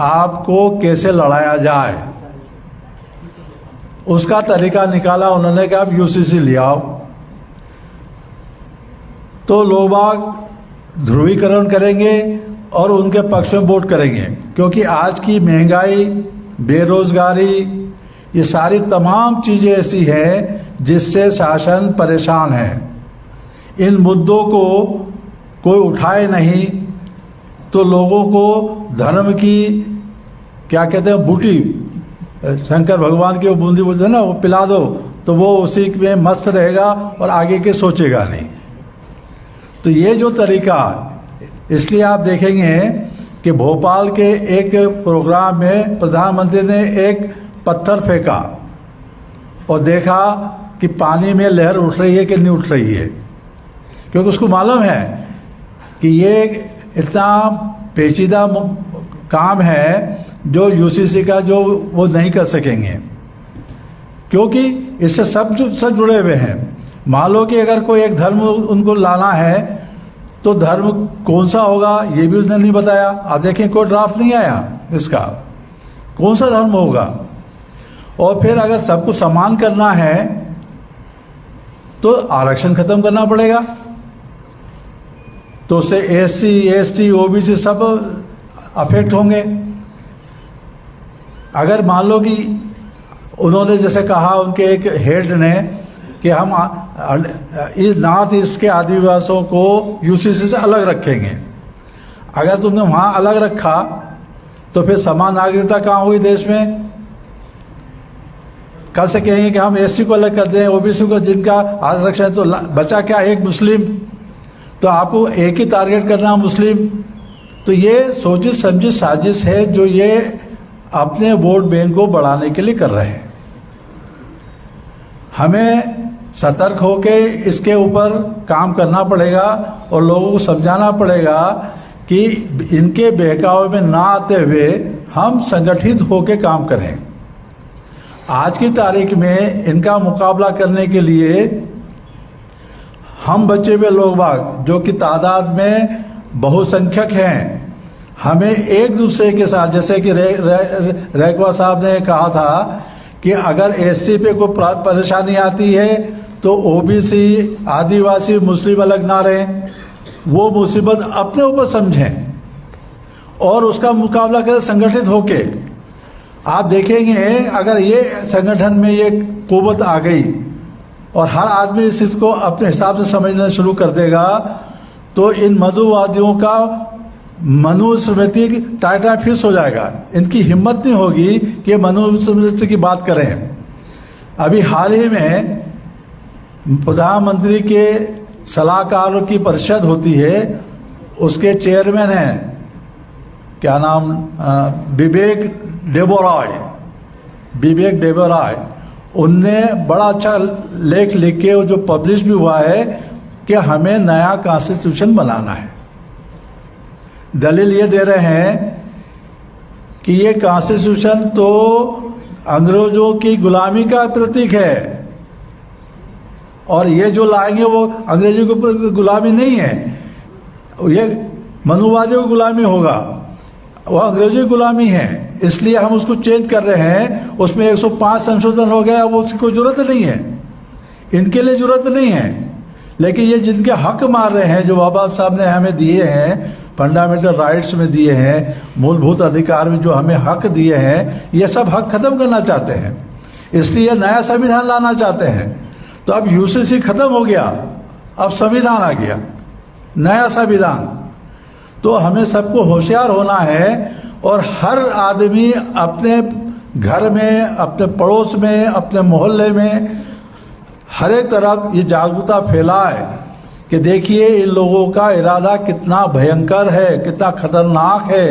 आपको कैसे लड़ाया जाए, उसका तरीका निकाला उन्होंने कि आप यूसीसी ले आओ। तो लोग बाग ध्रुवीकरण करेंगे और उनके पक्ष में वोट करेंगे, क्योंकि आज की महंगाई, बेरोजगारी, ये सारी तमाम चीज़ें ऐसी हैं जिससे शासन परेशान है। इन मुद्दों को कोई उठाए नहीं तो लोगों को धर्म की क्या कहते हैं बूटी, शंकर भगवान की वो बूंदी बोलते हैं ना, वो पिला दो तो वो उसी में मस्त रहेगा और आगे के सोचेगा नहीं। तो ये जो तरीका, इसलिए आप देखेंगे कि भोपाल के एक प्रोग्राम में प्रधानमंत्री ने एक पत्थर फेंका और देखा कि पानी में लहर उठ रही है कि नहीं उठ रही है, क्योंकि उसको मालूम है कि ये इतना पेचीदा काम है जो यूसीसी का जो वो नहीं कर सकेंगे, क्योंकि इससे सब जुड़े हुए हैं। मान लो कि अगर कोई एक धर्म उनको लाना है तो धर्म कौन सा होगा ये भी उसने नहीं बताया। आप देखें कोई ड्राफ्ट नहीं आया इसका, कौन सा धर्म होगा। और फिर अगर सबको समान करना है तो आरक्षण खत्म करना पड़ेगा, तो उससे एससी, एसटी, ओबीसी सब अफेक्ट होंगे। अगर मान लो कि उन्होंने जैसे कहा उनके एक हेड ने कि हम इस नॉर्थ ईस्ट के आदिवासियों को यूसीसी से अलग रखेंगे, अगर तुमने वहाँ अलग रखा तो फिर समान नागरिकता कहाँ हुई देश में। कल से कहेंगे कि हम एससी को अलग कर दें, ओबीसी को जिनका आरक्षण है, तो बचा क्या, एक मुस्लिम। तो आपको एक ही टारगेट करना मुस्लिम। तो ये सोची समझी साजिश है जो ये अपने वोट बैंक को बढ़ाने के लिए कर रहे हैं। हमें सतर्क होकर इसके ऊपर काम करना पड़ेगा और लोगों को समझाना पड़ेगा कि इनके बहकावे में ना आते हुए हम संगठित होकर काम करें। आज की तारीख में इनका मुकाबला करने के लिए हम बचे हुए लोग बाग जो कि तादाद में बहुसंख्यक हैं, हमें एक दूसरे के साथ, जैसे कि रैकवा साहब ने कहा था कि अगर एससी पे कोई परेशानी आती है तो ओबीसी, आदिवासी, मुस्लिम अलग ना रहें, वो मुसीबत अपने ऊपर समझें और उसका मुकाबला करें संगठित होके। आप देखेंगे अगर ये संगठन में ये कुव्वत आ गई और हर आदमी इस चीज को अपने हिसाब से समझना शुरू कर देगा तो इन मधुवादियों का मनुस्मृति टाटा फिश हो जाएगा। इनकी हिम्मत नहीं होगी कि मनुस्मृति की बात करें। अभी हाल ही में प्रधानमंत्री के सलाहकारों की परिषद होती है, उसके चेयरमैन हैं क्या नाम, विवेक डेबोरॉय। उनने बड़ा अच्छा लेख लिख के जो पब्लिश भी हुआ है कि हमें नया कॉन्स्टिट्यूशन बनाना है। दलील ये दे रहे हैं कि ये कॉन्स्टिट्यूशन तो अंग्रेजों की गुलामी का प्रतीक है और ये जो लाएंगे वो अंग्रेजों के ऊपर गुलामी नहीं है, ये मनुवादियों की गुलामी होगा, वो अंग्रेजों की गुलामी है। इसलिए हम उसको चेंज कर रहे हैं। उसमें 105 संशोधन हो गया, वो उसकी कोई जरूरत नहीं है, इनके लिए जरूरत नहीं है। लेकिन ये जिनके हक मार रहे हैं, जो बाबा साहब ने हमें दिए हैं, फंडामेंटल राइट्स में दिए हैं, मूलभूत अधिकार में जो हमें हक दिए हैं, ये सब हक खत्म करना चाहते हैं। इसलिए नया संविधान लाना चाहते हैं। तो अब यूसीसी खत्म हो गया, अब संविधान आ गया, नया संविधान। तो हमें सबको होशियार होना है और हर आदमी अपने घर में, अपने पड़ोस में, अपने मोहल्ले में हर एक तरफ ये जागरूकता फैलाए कि देखिए इन लोगों का इरादा कितना भयंकर है, कितना खतरनाक है।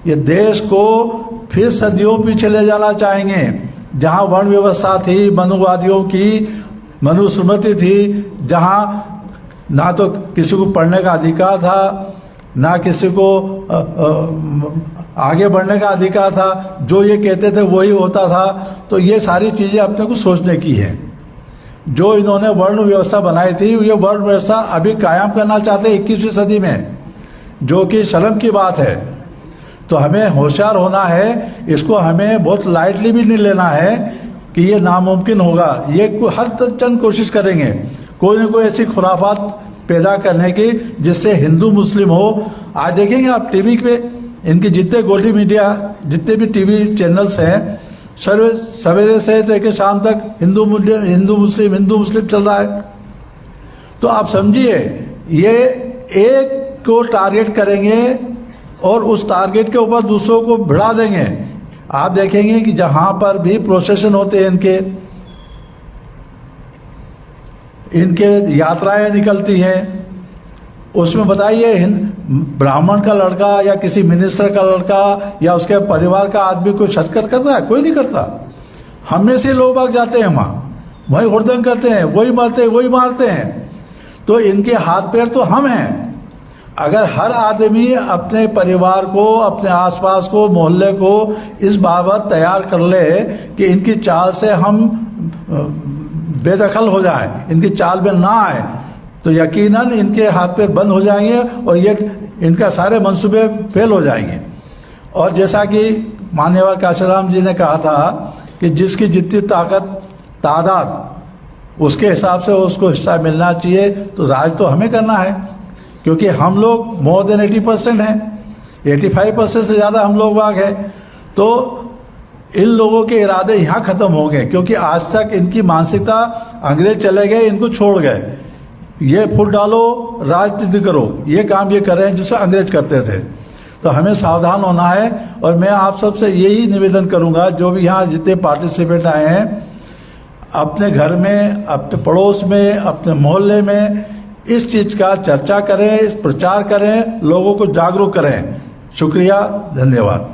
ये देश को फिर सदियों पीछे ले जाना चाहेंगे, जहाँ वर्ण व्यवस्था थी, मनुवादियों की मनुस्मृति थी, जहाँ ना तो किसी को पढ़ने का अधिकार था, ना किसी को आगे बढ़ने का अधिकार था, जो ये कहते थे वही होता था। तो ये सारी चीज़ें अपने को सोचने की है। जो इन्होंने वर्ण व्यवस्था बनाई थी, ये वर्ण व्यवस्था अभी कायम करना चाहते हैं 21वीं सदी में, जो कि शर्म की बात है। तो हमें होशियार होना है, इसको हमें बहुत लाइटली भी नहीं लेना है कि ये नामुमकिन होगा। ये हर चंद कोशिश करेंगे कोई न कोई ऐसी खुराफात पैदा करने की जिससे हिंदू मुस्लिम हो। आज देखेंगे आप टीवी पे इनके जितने गोल्डी मीडिया, जितने भी टीवी चैनल्स हैं, सवेरे से लेकर शाम तक हिंदू मुस्लिम चल रहा है। तो आप समझिए ये एक को टारगेट करेंगे और उस टारगेट के ऊपर दूसरों को भिड़ा देंगे। आप देखेंगे कि जहां पर भी प्रोसेशन होते हैं इनके यात्राएं निकलती हैं, उसमें बताइए ब्राह्मण का लड़का या किसी मिनिस्टर का लड़का या उसके परिवार का आदमी कोई शिरकत करता है? कोई नहीं करता। हम में से लोग भाग जाते हैं, वही हुड़दंग करते हैं, वही मारते हैं। तो इनके हाथ पैर तो हम हैं। अगर हर आदमी अपने परिवार को, अपने आसपास को, मोहल्ले को इस बाबत तैयार कर ले कि इनकी चाल से हम बेदखल हो जाए, इनकी चाल में ना आए, तो यकीनन इनके हाथ पैर बंद हो जाएंगे और ये इनका सारे मंसूबे फेल हो जाएंगे। और जैसा कि मान्यवर काशीराम जी ने कहा था कि जिसकी जितनी तादाद उसके हिसाब से उसको हिस्सा मिलना चाहिए। तो राज तो हमें करना है, क्योंकि हम लोग मोर देन 80% हैं, 85% से ज़्यादा हम लोग बाग हैं। तो इन लोगों के इरादे यहाँ ख़त्म हो गए, क्योंकि आज तक इनकी मानसिकता अंग्रेज चले गए, इनको छोड़ गए। ये फुट डालो, राजनीति करो, ये काम ये कर रहे हैं जिसे अंग्रेज करते थे। तो हमें सावधान होना है। और मैं आप सबसे यही निवेदन करूँगा, जो भी यहाँ जितने पार्टिसिपेंट आए हैं, अपने घर में, अपने पड़ोस में, अपने मोहल्ले में इस चीज़ का चर्चा करें, इस प्रचार करें, लोगों को जागरूक करें। शुक्रिया, धन्यवाद।